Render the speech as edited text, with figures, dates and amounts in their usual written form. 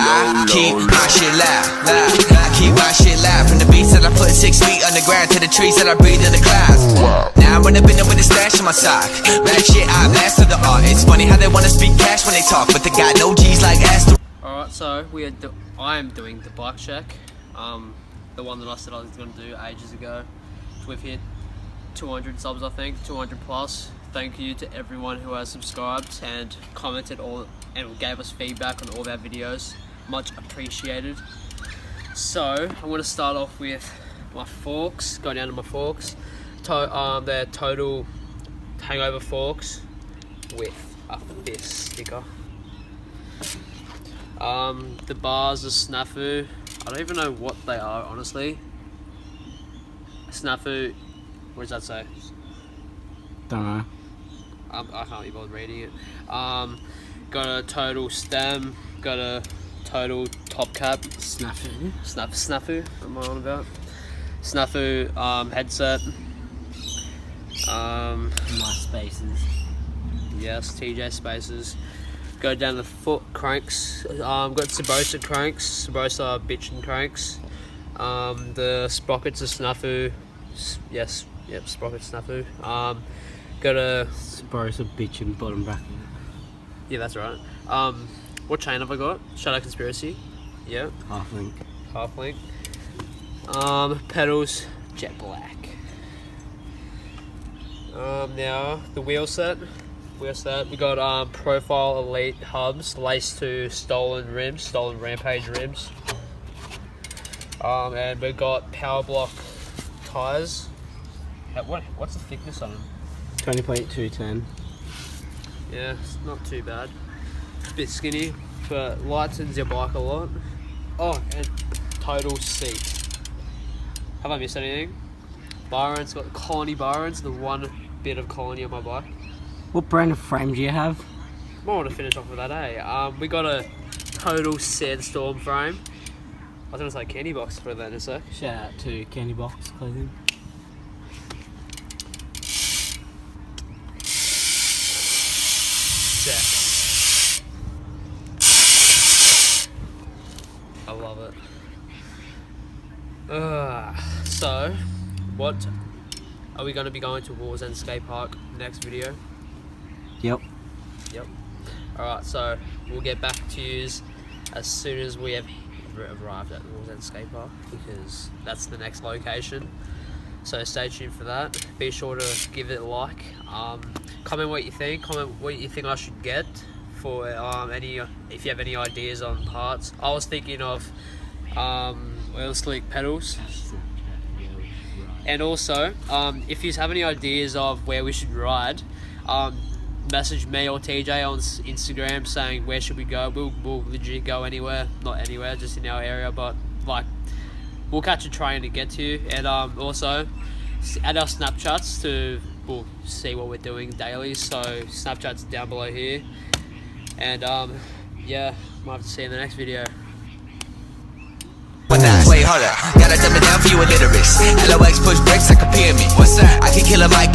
I keep my shit loud. I keep my shit loud. From the beats that I put 6 feet underground to the trees that I breathe in the clouds. Now I'm running up with a stash on my sock. Rap shit, I master the art. It's funny how they wanna speak cash when they talk, but they got no G's like Astor. Alright, so I am doing the bike check. The one that I said I was going to do ages ago. We've hit 200 subs, I think, 200 plus. Thank you to everyone who has subscribed and commented and gave us feedback on all of our videos. Much appreciated. So I'm going to start off with my forks. Go down to my forks. They're total hangover forks with a fist sticker. The bars are snafu. I don't even know what they are, honestly. Snafu, what does that say? Don't know. I can't be bothered reading it. Got a total stem, got a total top cap. Snafu. Snafu, what am I on about? Snafu headset. My spaces. Yes, TJ spaces. Go down the foot cranks. Got Sabosa cranks, Sabosa bitchin' cranks. The sprockets are snafu. Yes, yep, sprockets snafu. Got a Sabosa bitchin' bottom bracket. Yeah, that's right. What chain have I got? Shadow Conspiracy. Yeah. Half link. Pedals, jet black. Now the wheel set. We got Profile Elite hubs laced to stolen Rampage rims. And we got Power Block tires. What's the thickness on them? 20.210. Yeah, it's not too bad. It's a bit skinny, but lightens your bike a lot. Oh, and total seat. Have I missed anything? Byron's got Colony Byron's, the one bit of Colony on my bike. What brand of frame do you have? More to finish off with that, eh? We got a total Sandstorm frame. I was gonna say Candy Box for that in a sec. Shout out to Candy Box Clothing. Set. I love it. So, what are we gonna be going to Wallsend Skate Park next video? Yep. Alright, so we'll get back to you as soon as we have arrived at Wallsend Skate Park, because that's the next location. So stay tuned for that. Be sure to give it a like. Comment what you think. Comment what you think I should get for if you have any ideas on parts. I was thinking of oil slick pedals. And also, if you have any ideas of where we should ride, message me or TJ on Instagram saying where should we go. We'll legit go anywhere, not anywhere, just in our area, but like we'll catch a train to get to you. And also add our Snapchats we'll see what we're doing daily. So Snapchat's down below here. And yeah, might have to see you in the next video. Wait, hold up. Gotta dumb it down for you illiterates. LOX push bricks like a pyramid. What's that? I can kill a mic.